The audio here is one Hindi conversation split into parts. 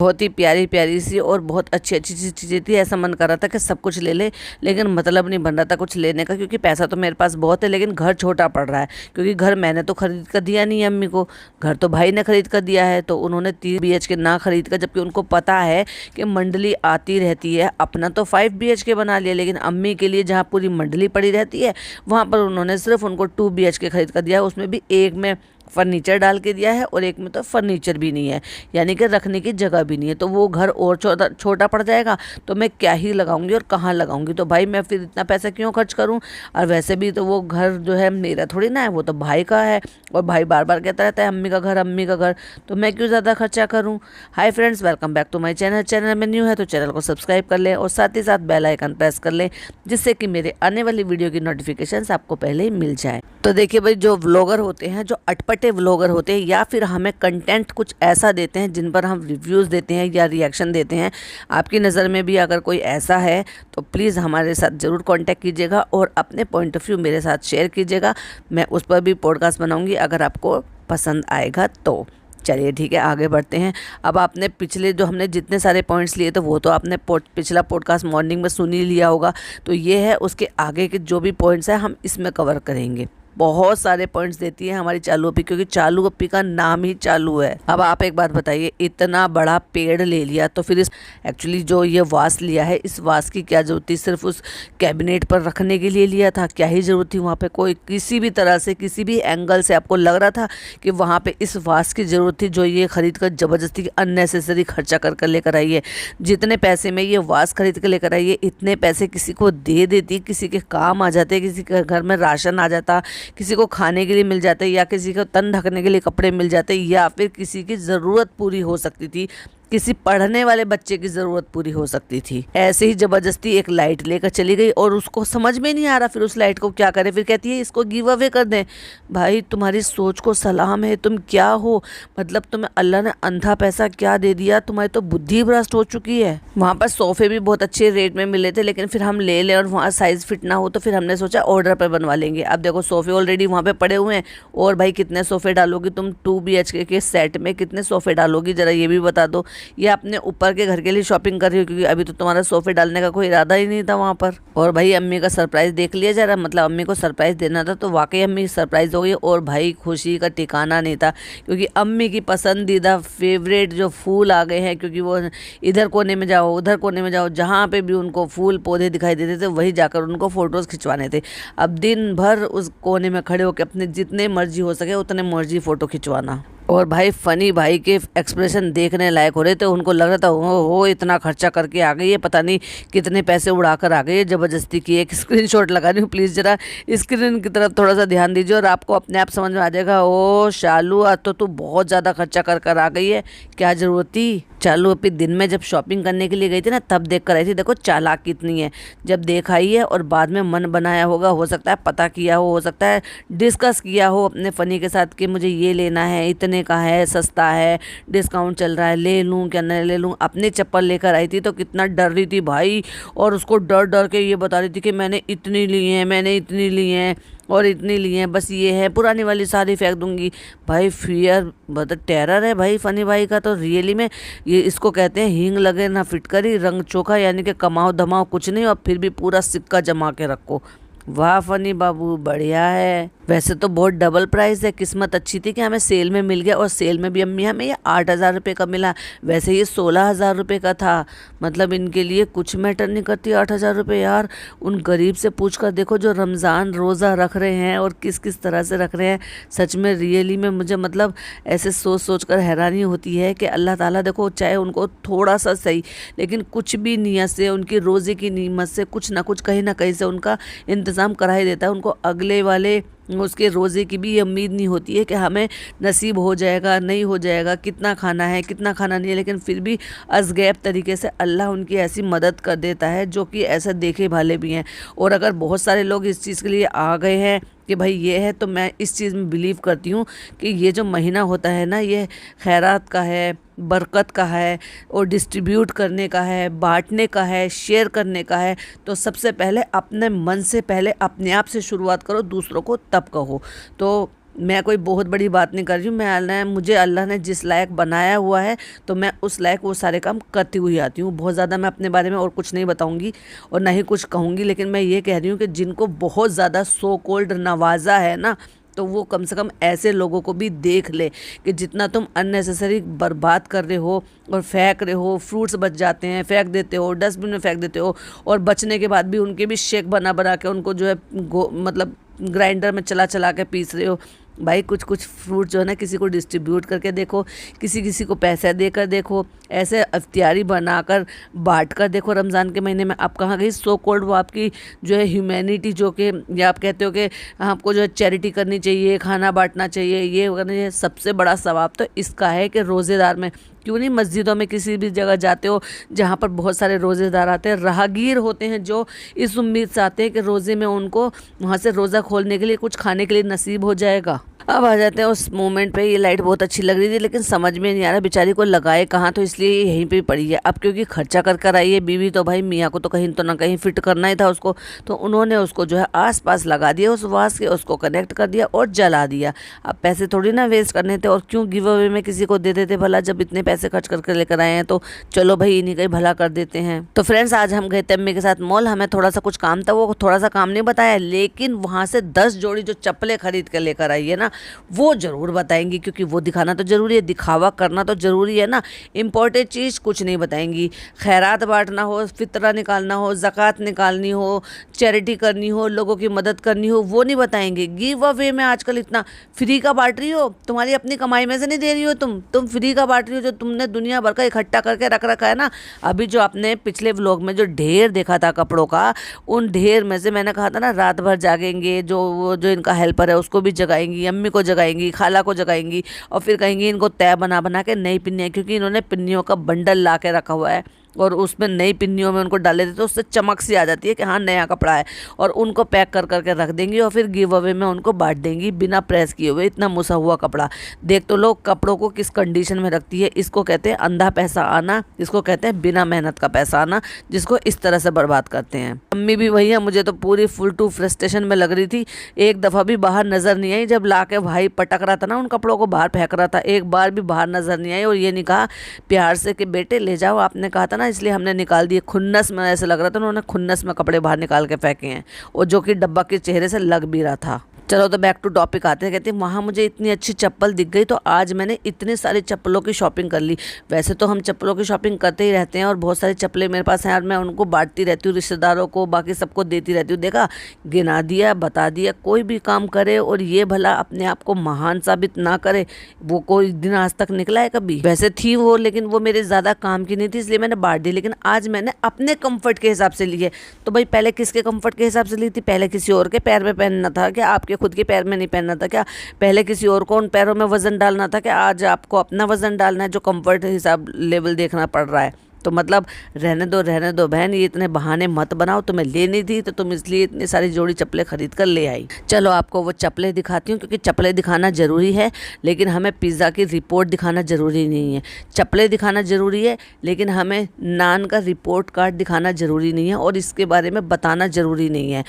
बहुत ही प्यारी प्यारी सी और बहुत अच्छी अच्छी चीज़ें थी। ऐसा मन कर रहा था कि सब कुछ ले ले, लेकिन मतलब नहीं बन रहा था कुछ लेने का, क्योंकि पैसा तो मेरे पास बहुत है लेकिन घर छोटा पड़ रहा है। क्योंकि घर मैंने तो खरीद कर दिया नहीं है अम्मी को, घर तो भाई ने खरीद कर दिया है। तो उन्होंने 3 BHK ना खरीद कर, जबकि उनको पता है कि मंडली आती रहती है। अपना तो 5 BHK बना लिया, लेकिन अम्मी के लिए जहाँ पूरी मंडली पड़ी रहती है वहाँ पर उन्होंने सिर्फ उनको 2 BHK खरीद कर दिया है। उसमें भी एक में फर्नीचर डाल के दिया है और एक में तो फर्नीचर भी नहीं है, यानी कि रखने की जगह भी नहीं है। तो वो घर और छोटा पड़ जाएगा, तो मैं क्या ही लगाऊंगी और कहाँ लगाऊंगी। तो भाई मैं फिर इतना पैसा क्यों खर्च करूं। और वैसे भी तो वो घर जो है मेरा थोड़ी ना है, वो तो भाई का है। और भाई बार बार कहता रहता है अम्मी का घर अम्मी का घर, तो मैं क्यों ज़्यादा खर्चा करूँ। Hi friends, welcome back to my channel. Channel में न्यू है तो चैनल को सब्सक्राइब कर लें और साथ ही साथ बेल आइकन प्रेस कर लें, जिससे कि मेरे आने वाली वीडियो की नोटिफिकेशन आपको पहले ही मिल जाए। तो देखिए भाई, जो व्लॉगर होते हैं, जो अटपटे व्लॉगर होते हैं, या फिर हमें कंटेंट कुछ ऐसा देते हैं जिन पर हम रिव्यूज़ देते हैं या रिएक्शन देते हैं, आपकी नज़र में भी अगर कोई ऐसा है तो प्लीज़ हमारे साथ ज़रूर कांटेक्ट कीजिएगा और अपने पॉइंट ऑफ व्यू मेरे साथ शेयर कीजिएगा। मैं उस पर भी पॉडकास्ट बनाऊंगी अगर आपको पसंद आएगा तो। चलिए ठीक है, आगे बढ़ते हैं। अब आपने पिछले जो हमने जितने सारे पॉइंट्स लिए थे वो तो आपने पिछला पॉडकास्ट मॉर्निंग में सुन ही लिया होगा। तो ये है, उसके आगे के जो भी पॉइंट्स हैं हम इसमें कवर करेंगे। बहुत सारे पॉइंट्स देती है हमारी चालू अप्पी, क्योंकि चालू अप्पी का नाम ही चालू है। अब आप एक बात बताइए, इतना बड़ा पेड़ ले लिया तो फिर इस एक्चुअली जो ये वास लिया है, इस वास की क्या जरूरत थी। सिर्फ उस कैबिनेट पर रखने के लिए लिया था, क्या ही जरूरत थी वहाँ पे। कोई किसी भी तरह से किसी भी एंगल से आपको लग रहा था कि वहाँ पे इस वास की ज़रूरत थी, जो ये खरीद कर ज़बरदस्ती अननेसेसरी खर्चा कर लेकर आई है। जितने पैसे में ये वास खरीद कर लेकर आई है, इतने पैसे किसी को दे देती, किसी के काम आ जाते, किसी के घर में राशन आ जाता, किसी को खाने के लिए मिल जाते, या किसी को तन ढकने के लिए कपड़े मिल जाते, या फिर किसी की ज़रूरत पूरी हो सकती थी, किसी पढ़ने वाले बच्चे की ज़रूरत पूरी हो सकती थी। ऐसे ही ज़बरदस्ती एक लाइट लेकर चली गई और उसको समझ में नहीं आ रहा फिर उस लाइट को क्या करे। फिर कहती है इसको गिव अवे कर दें। भाई तुम्हारी सोच को सलाम है, तुम क्या हो, मतलब तुम्हें अल्लाह ने अंधा पैसा क्या दे दिया, तुम्हारी तो बुद्धि भ्रष्ट हो चुकी है। वहाँ पर सोफ़े भी बहुत अच्छे रेट में मिले थे, लेकिन फिर हम ले लें और वहाँ साइज़ फिट ना हो, तो फिर हमने सोचा ऑर्डर पर बनवा लेंगे। अब देखो सोफ़े ऑलरेडी वहाँ पे पड़े हुए हैं, और भाई कितने सोफ़े डालोगी तुम 2 BHK के सेट में, कितने सोफ़े डालोगी ज़रा ये भी बता दो। ये अपने ऊपर के घर के लिए शॉपिंग कर रही हो, क्योंकि अभी तो तुम्हारा सोफे डालने का कोई इरादा ही नहीं था वहाँ पर। और भाई अम्मी का सरप्राइज़ देख लिया जरा, मतलब अम्मी को सरप्राइज़ देना था तो वाकई अम्मी सरप्राइज़ हो गई। और भाई खुशी का ठिकाना नहीं था, क्योंकि अम्मी की पसंदीदा फेवरेट जो फूल आ गए हैं। क्योंकि वो इधर कोने में जाओ उधर कोने में जाओ, जहाँ पे भी उनको फूल पौधे दिखाई देते थे वहीं जाकर उनको फ़ोटोज़ खिंचवाने थे। अब दिन भर उस कोने में खड़े होकर अपने जितने मर्जी हो सके उतने मर्जी फ़ोटो खिंचवाना। और भाई फनी भाई के एक्सप्रेशन देखने लायक हो रहे थे। उनको लग रहा था हो इतना खर्चा करके आ गई है, पता नहीं कितने पैसे उड़ा कर आ गई है ज़बरदस्ती की। एक स्क्रीनशॉट लगा रही हूँ, प्लीज़ ज़रा स्क्रीन की तरफ थोड़ा सा ध्यान दीजिए और आपको अपने आप समझ में आ जाएगा। ओ शालू, आज तो तू बहुत ज़्यादा खर्चा कर आ गई है, क्या ज़रूरत थी। चालू अभी दिन में जब शॉपिंग करने के लिए गई थी ना, तब देख कर आई थी। देखो चालाक कितनी है, जब देखा ही है और बाद में मन बनाया होगा, हो सकता है पता किया हो सकता है डिस्कस किया हो अपने फ़नी के साथ कि मुझे ये लेना है, इतने का है, सस्ता है, डिस्काउंट चल रहा है, ले लूँ क्या नहीं ले लूँ। अपनी चप्पल लेकर आई थी तो कितना डर रही थी भाई, और उसको डर डर के ये बता रही थी कि मैंने इतनी ली हैं, मैंने इतनी ली हैं और इतनी ली हैं, बस ये है, पुरानी वाली सारी फेंक दूंगी। भाई फियर मतलब टेरर है भाई फनी भाई का तो रियली में। ये इसको कहते हैं हींग लगे ना फिटकरी रंग चोखा, यानी कि कमाओ धमाओ कुछ नहीं और फिर भी पूरा सिक्का जमा के रखो। वाह फनी बाबू, बढ़िया है। वैसे तो बहुत डबल प्राइस है, किस्मत अच्छी थी कि हमें सेल में मिल गया, और सेल में भी अम्मी हमें ये 8,000 रुपये का मिला। वैसे ये 16,000 रुपये का था, मतलब इनके लिए कुछ मैटर नहीं करती 8,000 रुपये। यार उन गरीब से पूछ कर देखो जो रमज़ान रोज़ा रख रहे हैं और किस किस तरह से रख रहे हैं। सच में रियली में मुझे मतलब ऐसे सोच सोच कर हैरानी होती है कि अल्लाह ताला देखो, चाहे उनको थोड़ा सा सही, लेकिन कुछ भी नियत से, उनकी रोज़े की नीमत से कुछ ना कुछ कहीं ना कहीं से उनका इंतज़ाम करा ही देता है। उनको अगले वाले उसके रोज़े की भी उम्मीद नहीं होती है कि हमें नसीब हो जाएगा नहीं हो जाएगा, कितना खाना है कितना खाना नहीं है, लेकिन फिर भी अज़गैब तरीके से अल्लाह उनकी ऐसी मदद कर देता है जो कि ऐसा देखे भाले भी हैं। और अगर बहुत सारे लोग इस चीज़ के लिए आ गए हैं कि भाई ये है, तो मैं इस चीज़ में बिलीव करती हूँ कि ये जो महीना होता है ना, ये खैरात का है, बरकत का है और डिस्ट्रीब्यूट करने का है, बांटने का है, शेयर करने का है। तो सबसे पहले अपने मन से पहले अपने आप से शुरुआत करो, दूसरों को तब कहो। तो मैं कोई बहुत बड़ी बात नहीं कर रही हूँ, मुझे अल्लाह ने जिस लायक बनाया हुआ है तो मैं उस लायक वो सारे काम करती हुई आती हूँ। बहुत ज़्यादा मैं अपने बारे में और कुछ नहीं बताऊँगी और ना ही कुछ कहूँगी, लेकिन मैं ये कह रही हूँ कि जिनको बहुत ज़्यादा सो कॉल्ड नवाजा है ना, तो वो कम से कम ऐसे लोगों को भी देख ले कि जितना तुम अननेसेसरी बर्बाद कर रहे हो और फेंक रहे हो, फ्रूट्स बच जाते हैं फेंक देते हो, डस्टबिन में फेंक देते हो, और बचने के बाद भी उनके भी शेक बना बना के उनको जो है मतलब ग्राइंडर में चला चला के पीस रहे हो। भाई कुछ कुछ फ्रूट जो है ना किसी को डिस्ट्रीब्यूट करके देखो, किसी किसी को पैसे देकर देखो, ऐसे इफ्तियारी बनाकर बांट कर देखो रमज़ान के महीने में। आप कहाँ गई सो कॉल्ड वो आपकी जो है ह्यूमैनिटी, जो कि या आप कहते हो कि आपको जो है चैरिटी करनी चाहिए, खाना बांटना चाहिए, ये करना चाहिए। सबसे बड़ा सवाब तो इसका है कि रोज़ेदार में क्यों नहीं, मस्जिदों में किसी भी जगह जाते हो जहाँ पर बहुत सारे रोज़ेदार आते हैं, राहगीर होते हैं जो इस उम्मीद से आते हैं कि रोज़े में उनको वहाँ से रोज़ा खोलने के लिए कुछ खाने के लिए नसीब हो जाएगा। अब आ जाते हैं उस मोमेंट पे। ये लाइट बहुत अच्छी लग रही थी लेकिन समझ में नहीं आ रहा बेचारी को लगाए कहाँ, तो इसलिए ये यहीं पे पड़ी है। अब क्योंकि खर्चा कर कर आई है बीवी, तो भाई मियाँ को तो कहीं तो ना कहीं फिट करना ही था उसको, तो उन्होंने उसको जो है आस पास लगा दिया उस वास के, उसको कनेक्ट कर दिया और जला दिया। अब पैसे थोड़ी ना वेस्ट करने थे, और क्यों गिव अवे में किसी को दे देते भला, जब इतने पैसे खर्च करके लेकर आए हैं तो चलो भाई इन्हीं का ही भला कर देते हैं। तो फ्रेंड्स आज हम गए थे अम्मी के साथ मॉल, हमें थोड़ा सा कुछ काम था, वो थोड़ा सा काम नहीं बताया, लेकिन वहाँ से 10 जोड़ी जो चप्पलें खरीद कर लेकर आई है ना वो ज़रूर बताएंगी, क्योंकि वो दिखाना तो ज़रूरी है, दिखावा करना तो ज़रूरी है ना। इम्पोर्टेंट चीज़ कुछ नहीं बताएंगी, खैरात बांटना हो, फितरा निकालना हो, ज़कात निकालनी हो, चैरिटी करनी हो, लोगों की मदद करनी हो, वो नहीं बताएंगे। गिव अवे में आजकल इतना फ्री का बांट रही हो, तुम्हारी अपनी कमाई में से नहीं दे रही हो, तुम फ्री का बांट रही हो, जो तुमने दुनिया भर का इकट्ठा करके रख रखा है ना। अभी जो आपने पिछले व्लॉग में जो ढेर देखा था कपड़ों का, उन ढेर में से मैंने कहा था ना रात भर जागेंगे, जो इनका हेल्पर है उसको भी जगाएंगी, अम्मी को जगाएंगी, खाला को जगाएंगी, और फिर कहेंगी इनको तय बना बना के नई पिन्नियाँ, क्योंकि इन्होंने पिन्नियों का बंडल ला के रखा हुआ है और उसमें नई पिन्नियों में उनको डाल देते तो उससे चमक सी आ जाती है कि हाँ नया कपड़ा है, और उनको पैक कर करके रख देंगी और फिर गिव अवे में उनको बांट देंगी बिना प्रेस किए हुए। इतना मुसा हुआ कपड़ा देख तो लोग कपड़ों को किस कंडीशन में रखती है। इसको कहते हैं अंधा पैसा आना, इसको कहते हैं बिना मेहनत का पैसा आना, जिसको इस तरह से बर्बाद करते हैं। अम्मी भी वही है, मुझे तो पूरी फुल टू फ्रस्ट्रेशन में लग रही थी, एक दफ़ा भी बाहर नज़र नहीं आई। जब ला के भाई पटक रहा था ना उन कपड़ों को, बाहर फेंक रहा था, एक बार भी बाहर नज़र नहीं आई, और ये नहीं कहा प्यार से कि बेटे ले जाओ, आपने कहा था ना इसलिए हमने निकाल दिए। खुन्नस में ऐसे लग रहा था उन्होंने खुन्नस में कपड़े बाहर निकाल के फेंके हैं, और जो कि डब्बा के चेहरे से लग भी रहा था। चलो तो बैक टू टॉपिक आते हैं। कहते हैं वहाँ मुझे इतनी अच्छी चप्पल दिख गई तो आज मैंने इतने सारी चप्पलों की शॉपिंग कर ली। वैसे तो हम चप्पलों की शॉपिंग करते ही रहते हैं और बहुत सारी चप्पलें मेरे पास हैं और मैं उनको बांटती रहती हूँ, रिश्तेदारों को, बाकी सबको देती रहती हूँ। देखा, गिना दिया, बता दिया। कोई भी काम करे और ये भला अपने आप को महान साबित ना करे, वो कोई दिन आज तक निकला है कभी? वैसे थी वो, लेकिन वो मेरे ज़्यादा काम की नहीं थी इसलिए मैंने बांट दी। लेकिन आज मैंने अपने कम्फर्ट के हिसाब से ली है। तो भाई पहले किसके कम्फर्ट के हिसाब से ली थी? पहले किसी और के पैर में पहनना था क्या? आपके खुद के पैर में नहीं पहनना था क्या? पहले किसी और को उन पैरों में वजन डालना था क्या? आज आपको अपना वजन डालना है जो कंफर्ट हिसाब लेवल देखना पड़ रहा है। तो मतलब रहने दो बहन, ये इतने बहाने मत बनाओ। तुम्हें लेनी थी तो तुम इसलिए इतनी सारी जोड़ी चप्पलें खरीद कर ले आई। चलो आपको वो चप्पलें दिखाती हूँ, क्योंकि चप्पलें दिखाना ज़रूरी है लेकिन हमें पिज़्ज़ा की रिपोर्ट दिखाना ज़रूरी नहीं है। चप्पलें दिखाना ज़रूरी है लेकिन हमें नान का रिपोर्ट कार्ड दिखाना ज़रूरी नहीं है, और इसके बारे में बताना ज़रूरी नहीं है।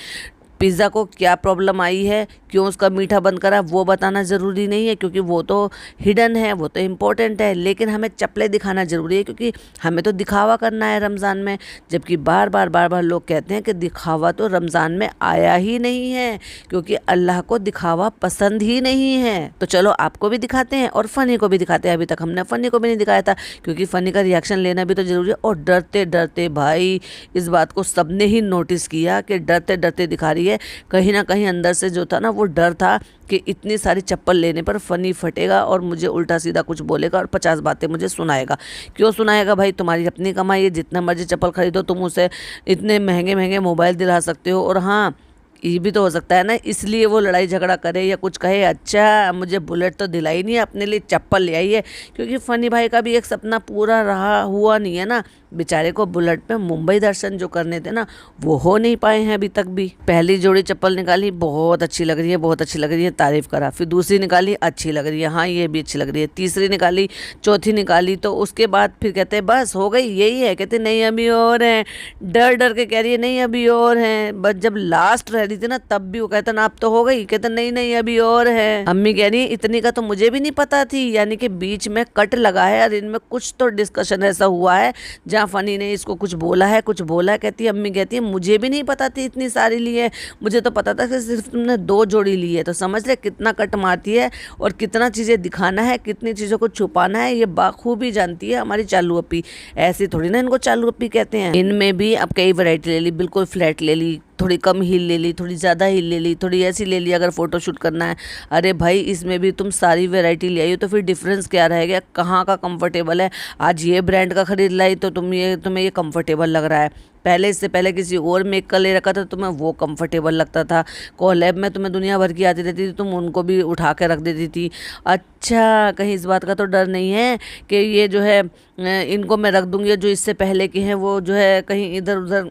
पिज़्ज़ा को क्या प्रॉब्लम आई है, क्यों उसका मीठा बंद करा, वो बताना ज़रूरी नहीं है, क्योंकि वो तो हिडन है, वो तो इम्पोर्टेंट है। लेकिन हमें चप्पलें दिखाना ज़रूरी है, क्योंकि हमें तो दिखावा करना है रमज़ान में। जबकि बार बार लोग कहते हैं कि दिखावा तो रमज़ान में आया ही नहीं है, क्योंकि अल्लाह को दिखावा पसंद ही नहीं है। तो चलो आपको भी दिखाते हैं और फ़नी को भी दिखाते हैं। अभी तक हमने फ़नी को भी नहीं दिखाया था, क्योंकि फ़नी का रिएक्शन लेना भी तो ज़रूरी है। और डरते डरते भाई इस बात को सबने ही नोटिस किया कि डरते डरते दिखा रही है। कहीं ना कहीं अंदर से जो था ना वो डर था कि इतनी सारी चप्पल लेने पर फ़नी फटेगा और मुझे उल्टा सीधा कुछ बोलेगा और 50 बातें मुझे सुनाएगा। क्यों सुनाएगा भाई? तुम्हारी अपनी कमाई है, जितना मर्जी चप्पल खरीदो, तुम उसे इतने महंगे महंगे मोबाइल दिला सकते हो। और हाँ, ये भी तो हो सकता है ना इसलिए वो लड़ाई झगड़ा करे या कुछ कहे, अच्छा मुझे बुलेट तो दिलाई नहीं है, अपने लिए चप्पल ले आई है। क्योंकि फ़नी भाई का भी एक सपना पूरा रहा हुआ नहीं है ना, बेचारे को बुलेट पे मुंबई दर्शन जो करने थे ना, वो हो नहीं पाए हैं अभी तक भी। पहली जोड़ी चप्पल निकाली, बहुत अच्छी लग रही है, बहुत अच्छी लग रही है, तारीफ करा। फिर दूसरी निकाली, अच्छी लग रही है, हाँ ये भी अच्छी लग रही है। तीसरी निकाली, चौथी निकाली, तो उसके बाद फिर कहते हैं बस हो गई यही है, कहते नहीं अभी और है, डर डर के कह रही है नहीं अभी और है। बस जब लास्ट रह रही थी ना, तब भी वो कहता ना अब तो हो गई, कहते नहीं नहीं अभी और है। अम्मी कह रही है इतनी का तो मुझे भी नहीं पता थी, यानी कि बीच में कट लगा है और इनमें कुछ तो डिस्कशन ऐसा हुआ है जहाँ फनी ने इसको कुछ बोला है, कुछ बोला है। कहती है अम्मी कहती है मुझे भी नहीं पता थी इतनी सारी ली है, मुझे तो पता था कि सिर्फ तुमने 2 जोड़ी ली है। तो समझ ले कितना कट मारती है और कितना चीज़ें दिखाना है, कितनी चीज़ों को छुपाना है, ये बाखूबी जानती है हमारी चालू अपी। ऐसी थोड़ी ना इनको चालू अपी कहते हैं। इनमें भी अब कई वैरायटी ले ली, बिल्कुल फ्लैट ले ली, थोड़ी कम हील ले ली, थोड़ी ज़्यादा हील ले ली, थोड़ी ऐसी ले ली अगर फ़ोटोशूट करना है। अरे भाई इसमें भी तुम सारी वैरायटी ले आई हो तो फिर डिफरेंस क्या रह गया, कहाँ का कंफर्टेबल है। आज ये ब्रांड का खरीद लाई तो तुम्हें ये कंफर्टेबल लग रहा है, पहले इससे पहले किसी और मेक का ले रखा था तुम्हें वो कंफर्टेबल लगता था। कोलैब में तुम्हें दुनिया भर की आती रहती थी, तुम उनको भी उठा के रख देती थी। अच्छा कहीं इस बात का तो डर नहीं है कि ये जो है इनको मैं रख दूंगी, जो इससे पहले की हैं वो जो है कहीं इधर उधर।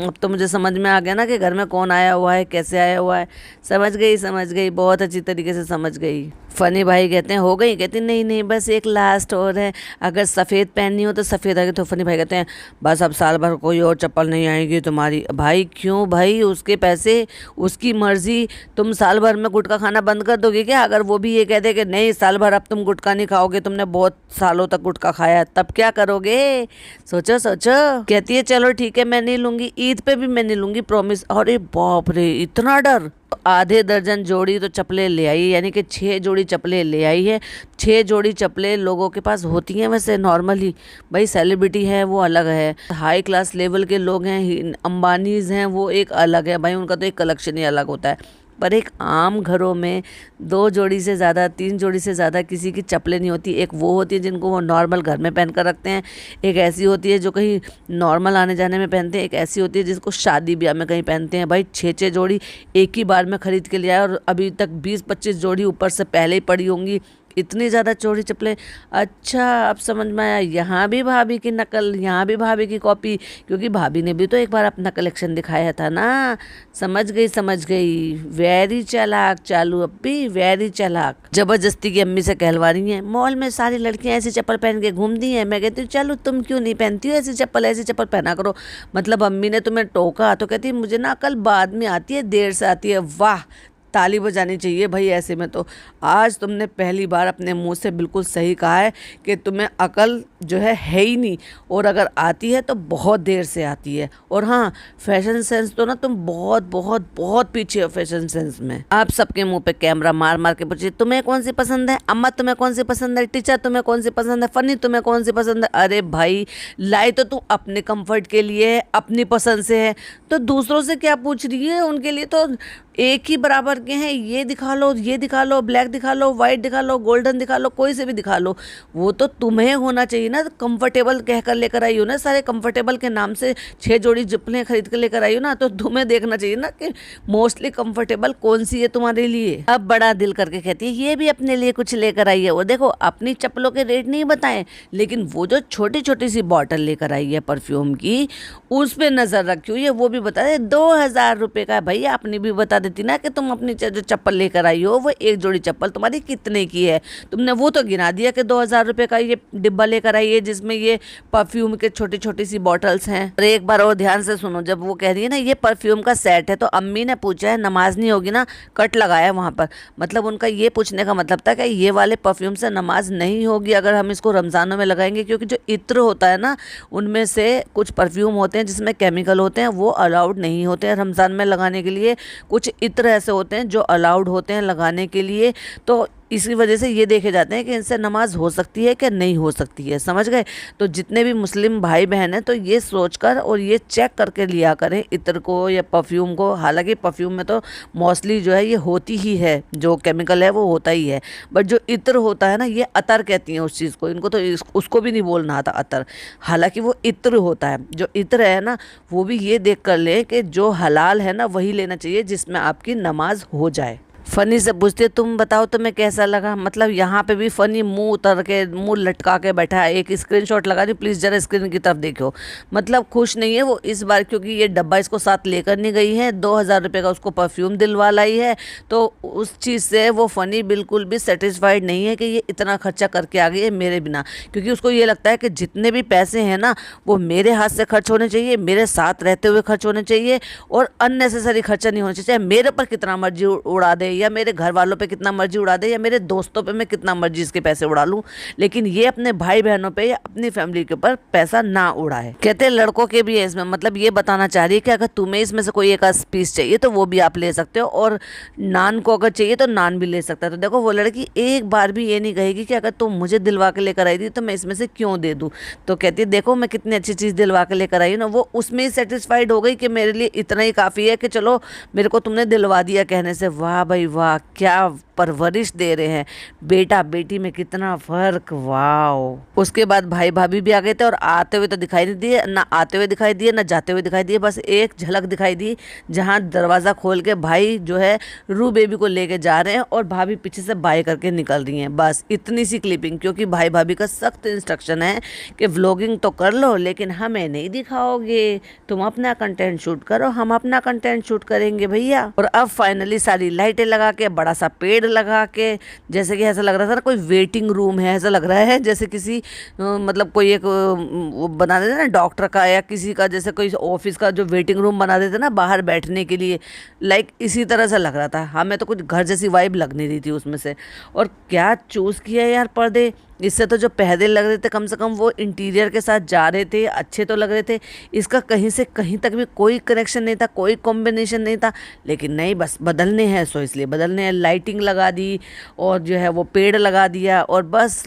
अब तो मुझे समझ में आ गया ना कि घर में कौन आया हुआ है, कैसे आया हुआ है। समझ गई, बहुत अच्छी तरीके से समझ गई। फनी भाई कहते हैं हो गई, कहते नहीं नहीं बस एक लास्ट और है, अगर सफ़ेद पहननी हो तो सफ़ेद आएगी। तो फनी भाई कहते हैं बस अब साल भर कोई और चप्पल नहीं आएगी तुम्हारी। भाई क्यों भाई, उसके पैसे उसकी मर्जी, तुम साल भर में गुटखा खाना बंद कर दोगे क्या? अगर वो भी ये कह दे कि नहीं साल भर अब तुम गुटखा नहीं खाओगे, तुमने बहुत सालों तक गुटखा खाया, तब क्या करोगे? सोचो सोचो। कहती है चलो ठीक है मैं नहीं लूँगी, ईद पे भी मैं नहीं लूँगी, प्रॉमिस। अरे बाप रे इतना डर। आधे दर्जन जोड़ी तो चप्पलें ले आई, यानी कि 6 जोड़ी चप्पलें ले आई है। 6 जोड़ी चप्पलें लोगों के पास होती हैं वैसे नॉर्मली, भाई सेलिब्रिटी है वो अलग है, हाई क्लास लेवल के लोग हैं, अंबानीज हैं वो एक अलग है भाई, उनका तो एक कलेक्शन ही अलग होता है। पर एक आम घरों में 2 जोड़ी से ज़्यादा 3 जोड़ी से ज़्यादा किसी की चप्पलें नहीं होती। एक वो होती है जिनको वो नॉर्मल घर में पहन कर रखते हैं, एक ऐसी होती है जो कहीं नॉर्मल आने जाने में पहनते हैं, एक ऐसी होती है जिसको शादी ब्याह में कहीं पहनते हैं। भाई 6 जोड़ी एक ही बार में ख़रीद के लिया है और अभी तक 20-25 जोड़ी ऊपर से पहले ही पड़ी होंगी, इतनी ज़्यादा चौड़ी चप्पलें। अच्छा अब समझ में आया, यहाँ भी भाभी की नकल, यहाँ भी भाभी की कॉपी, क्योंकि भाभी ने भी तो एक बार अपना कलेक्शन दिखाया था ना। समझ गई, वेरी चालाक चालू अप्पी, वेरी चालाक। जबरदस्ती की अम्मी से कहलवा रही हैं, मॉल में सारी लड़कियाँ ऐसी चप्पल पहन के घूमती हैं, मैं कहती हूँ चलो तुम क्यों नहीं पहनती हो ऐसी चप्पल पहना करो। मतलब अम्मी ने तुम्हें टोका तो कहती मुझे ना अकल बाद में आती है, देर से आती है। वाह ताली बजानी चाहिए भाई ऐसे में। तो आज तुमने पहली बार अपने मुंह से बिल्कुल सही कहा है कि तुम्हें अकल जो है ही नहीं, और अगर आती है तो बहुत देर से आती है। और हाँ फैशन सेंस तो ना तुम बहुत बहुत बहुत पीछे हो फैशन सेंस में। आप सबके मुंह पे कैमरा मार मार के पूछिए तुम्हें कौन सी पसंद है, अम्मा तुम्हें कौन सी पसंद है, टीचर तुम्हें कौन सी पसंद है, फनी तुम्हें कौन सी पसंद है। अरे भाई लाई तो तू अपने कंफर्ट के लिए अपनी पसंद से है, तो दूसरों से क्या पूछ रही है? उनके लिए तो एक ही बराबर के हैं, ये दिखा लो, ब्लैक दिखा लो, वाइट दिखा लो, गोल्डन दिखा लो, कोई से भी दिखा लो। वो तो तुम्हें होना चाहिए ना, कंफर्टेबल कहकर लेकर आई हो ना, सारे कंफर्टेबल के नाम से 6 जोड़ी चप्पलें खरीद कर लेकर आई हो ना, तो तुम्हें देखना चाहिए ना कि मोस्टली कंफर्टेबल कौन सी है तुम्हारे लिए। अब बड़ा दिल करके कहती है ये भी अपने लिए कुछ लेकर आई है। वो देखो अपनी चप्पलों के रेट नहीं बताए, लेकिन वो जो छोटी छोटी सी बॉटल लेकर आई है परफ्यूम की, उस पर नजर रखी हुई है, वो भी बता दे 2000 रुपये का है। भैया अपनी भी बता देती ना कि तुम अपनी जो चप्पल लेकर आई हो वो एक जोड़ी चप्पल तुम्हारी कितने की है। तुमने वो तो गिना दिया कि 2000 रुपये का ये डिब्बा लेकर आई है जिसमें ये परफ्यूम के छोटी छोटी सी बॉटल्स हैं। और एक बार और ध्यान से सुनो, जब वो कह रही है ना ये परफ्यूम का सेट है, तो अम्मी ने पूछा है नमाज नहीं होगी ना, कट लगाया वहाँ पर। मतलब उनका ये पूछने का मतलब था कि ये वाले परफ्यूम से नमाज नहीं होगी अगर हम इसको रमज़ानों में लगाएंगे, क्योंकि जो इत्र होता है ना उनमें से कुछ परफ्यूम होते हैं जिसमें केमिकल होते हैं, वो अलाउड नहीं होते हैं रमज़ान में लगाने के लिए। कुछ इत्र ऐसे होते हैं जो अलाउड होते हैं लगाने के लिए, तो इसी वजह से ये देखे जाते हैं कि इनसे नमाज हो सकती है कि नहीं हो सकती है। समझ गए? तो जितने भी मुस्लिम भाई बहन हैं तो ये सोचकर और ये चेक करके लिया करें इत्र को या परफ्यूम को। हालांकि परफ्यूम में तो मोस्टली जो है ये होती ही है, जो केमिकल है वो होता ही है, बट जो इत्र होता है ना, ये अतर कहती हैं उस चीज़ को, इनको तो उसको भी नहीं बोलना आता अतर, हालांकि वो इत्र होता है। जो इत्र है ना वो भी ये देख कर लें कि जो हलाल है ना वही लेना चाहिए जिसमें आपकी नमाज हो जाए। फनी से पूछती है तुम बताओ तुम्हें कैसा लगा। मतलब यहाँ पे भी फनी मुंह उतर के मुंह लटका के बैठा है। एक स्क्रीनशॉट लगा दी, प्लीज़ जरा स्क्रीन की तरफ देखो। मतलब खुश नहीं है वो इस बार, क्योंकि ये डब्बा इसको साथ लेकर नहीं गई है। 2,000 रुपये का उसको परफ्यूम दिलवा लाई है, तो उस चीज़ से वो फनी बिल्कुल भी सेटिस्फाइड नहीं है कि ये इतना खर्चा करके आ गई है मेरे बिना। क्योंकि उसको ये लगता है कि जितने भी पैसे हैं ना वो मेरे हाथ से खर्च होने चाहिए, मेरे साथ रहते हुए खर्च होने चाहिए, और अननेसेसरी खर्चा नहीं होना चाहिए। चाहे मेरे पर कितना मर्जी उड़ा दे, या मेरे घर वालों पे कितना मर्जी उड़ा दे, या मेरे दोस्तों पे मैं कितना मर्जी इसके पैसे उड़ा लूं, लेकिन ये अपने भाई बहनों पे या अपनी फैमिली के ऊपर पैसा ना उड़ाए। कहते हैं लड़कों के भी है इसमें। मतलब ये बताना चाह रही है कि अगर तुम्हें इसमें से कोई एक पीस चाहिए तो वो भी आप ले सकते हो, और नान को अगर चाहिए तो नान भी ले सकता है। तो देखो वो लड़की एक बार भी ये नहीं कहेगी कि अगर तुम मुझे दिलवा के लेकर आई थी तो मैं इसमें से क्यों दे दूँ। तो कहती है देखो मैं कितनी अच्छी चीज़ दिलवा के लेकर आई हूँ ना। वो उसमें ही सेटिस्फाइड हो गई कि मेरे लिए इतना ही काफ़ी है कि चलो मेरे को तुमने दिलवा दिया कहने से। वाह भाई वाह, क्या परवरिश दे रहे हैं। बेटा बेटी में कितना फर्क, वाह। उसके बाद भाई भाभी भी आ गए थे, और आते हुए तो दिखाई नहीं दिए, ना आते हुए दिखाई दिए, ना जाते हुए दिखाई दिए। बस एक झलक दिखाई दी जहां दरवाज़ा खोल के भाई जो है रू बेबी को लेके जा रहे हैं, और भाभी पीछे से बाय करके निकल रही हैं। बस इतनी सी क्लिपिंग, क्योंकि भाई भाभी का सख्त इंस्ट्रक्शन है कि व्लॉगिंग तो कर लो लेकिन हमें नहीं दिखाओगे, तुम अपना कंटेंट शूट करो, हम अपना कंटेंट शूट करेंगे भैया। और अब फाइनली सारी लाइटें लगा के, बड़ा सा पेड़ लगा के, जैसे कि ऐसा लग रहा था ना कोई वेटिंग रूम है, ऐसा लग रहा है जैसे किसी मतलब कोई एक वो बना देते ना डॉक्टर का या किसी का, जैसे कोई ऑफिस का जो वेटिंग रूम बना देते ना बाहर बैठने के लिए, लाइक इसी तरह से लग रहा था। हमें तो कुछ घर जैसी वाइब लग नहीं रही थी उसमें से। और क्या चूज़ किया यार पर्दे। इससे तो जो पहले लग रहे थे कम से कम वो इंटीरियर के साथ जा रहे थे, अच्छे तो लग रहे थे। इसका कहीं से कहीं तक भी कोई कनेक्शन नहीं था, कोई कॉम्बिनेशन नहीं था। लेकिन नहीं, बस बदलने हैं सो इसलिए बदलने हैं। लाइटिंग लगा दी और जो है वो पेड़ लगा दिया और बस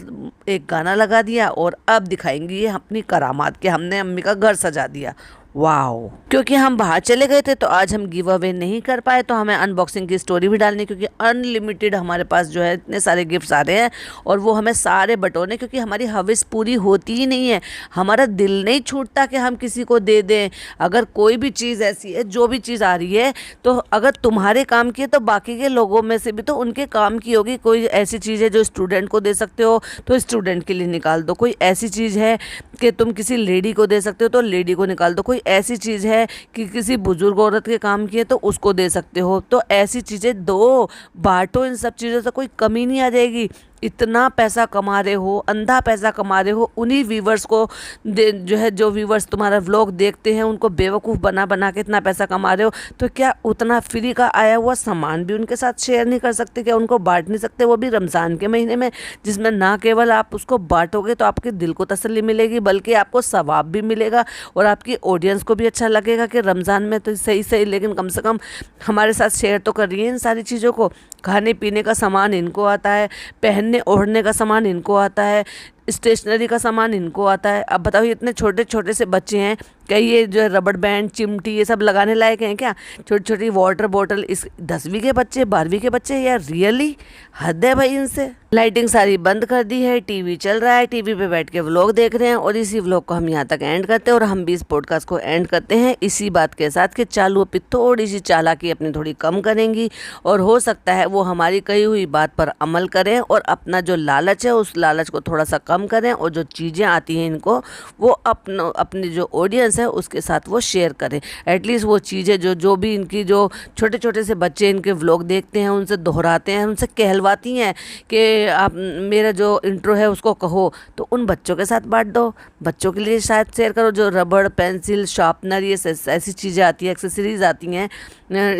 एक गाना लगा दिया, और अब दिखाएंगी ये अपनी करामात कि हमने अम्मी का घर सजा दिया। वाओ। क्योंकि हम बाहर चले गए थे तो आज हम गिव अवे नहीं कर पाए, तो हमें अनबॉक्सिंग की स्टोरी भी डालनी, क्योंकि अनलिमिटेड हमारे पास जो है इतने सारे गिफ्ट्स आ रहे हैं, और वो हमें सारे बटोरने, क्योंकि हमारी हविस पूरी होती ही नहीं है। हमारा दिल नहीं छूटता कि हम किसी को दे दें। अगर कोई भी चीज़ ऐसी है, जो भी चीज़ आ रही है, तो अगर तुम्हारे काम की है तो बाकी के लोगों में से भी तो उनके काम की होगी। कोई ऐसी चीज़ है जो स्टूडेंट को दे सकते हो तो स्टूडेंट के लिए निकाल दो। कोई ऐसी चीज़ है कि तुम किसी लेडी को दे सकते हो तो लेडी को निकाल दो। कोई ऐसी चीज़ है कि किसी बुजुर्ग औरत के काम की है तो उसको दे सकते हो। तो ऐसी चीज़ें दो, बांटो। इन सब चीज़ों से कोई कमी नहीं आ जाएगी। इतना पैसा कमा रहे हो, अंधा पैसा कमा रहे हो, उन्हीं व्यूवर्स को जो है, जो व्यूवर्स तुम्हारा व्लॉग देखते हैं उनको बेवकूफ़ बना बना के इतना पैसा कमा रहे हो। तो क्या उतना फ्री का आया हुआ सामान भी उनके साथ शेयर नहीं कर सकते? क्या उनको बांट नहीं सकते? वो भी रमज़ान के महीने में, जिसमें ना केवल आप उसको बांटोगे तो आपके दिल को तसल्ली मिलेगी, बल्कि आपको सवाब भी मिलेगा, और आपकी ऑडियंस को भी अच्छा लगेगा कि रमज़ान में तो सही सही लेकिन कम से कम हमारे साथ शेयर तो कर रही है इन सारी चीज़ों को। खाने पीने का सामान इनको आता है, पहनने ओढ़ने का सामान इनको आता है, स्टेशनरी का सामान इनको आता है। अब बताओ इतने छोटे छोटे से बच्चे हैं, क्या ये जो है रबड़ बैंड, चिमटी, ये सब लगाने लायक हैं क्या? छोटी छोटी वाटर बॉटल, इस 10वीं के बच्चे, 12वीं के बच्चे, यार रियली हद है भाई इनसे। लाइटिंग सारी बंद कर दी है, टीवी चल रहा है, टीवी पे बैठ के व्लॉग देख रहे हैं, और इसी व्लॉग को हम यहाँ तक एंड करते हैं, और हम भी इस पॉडकास्ट को एंड करते हैं इसी बात के साथ कि चालू पे थोड़ी सी चालाकी अपनी थोड़ी कम करेंगी, और हो सकता है वो हमारी कही हुई बात पर अमल करें, और अपना जो लालच है उस लालच को थोड़ा सा कम करें, और जो चीज़ें आती हैं इनको वो अपनी जो ऑडियंस है उसके साथ वो शेयर करें। एटलीस्ट वो चीज़ें जो भी इनकी जो छोटे छोटे से बच्चे इनके व्लॉग देखते हैं उनसे दोहराते हैं, उनसे कहलवाती हैं कि आप मेरा जो इंट्रो है उसको कहो, तो उन बच्चों के साथ बांट दो, बच्चों के लिए शायद शेयर करो। जो रबड़, पेंसिल, शार्पनर, ये ऐसी चीज़ें आती हैं, एक्सेसरीज आती हैं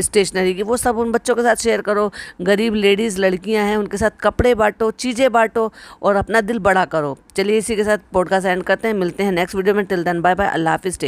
स्टेशनरी की, वो सब उन बच्चों के साथ शेयर करो। गरीब लेडीज़, लड़कियां हैं, उनके साथ कपड़े बांटो, चीज़ें बांटो, और अपना दिल बड़ा करो। चलिए इसी के साथ पॉडकास्ट एंड करते हैं, मिलते हैं नेक्स्ट वीडियो में। टिल देन बाय बाय, अल्लाह हाफिज़।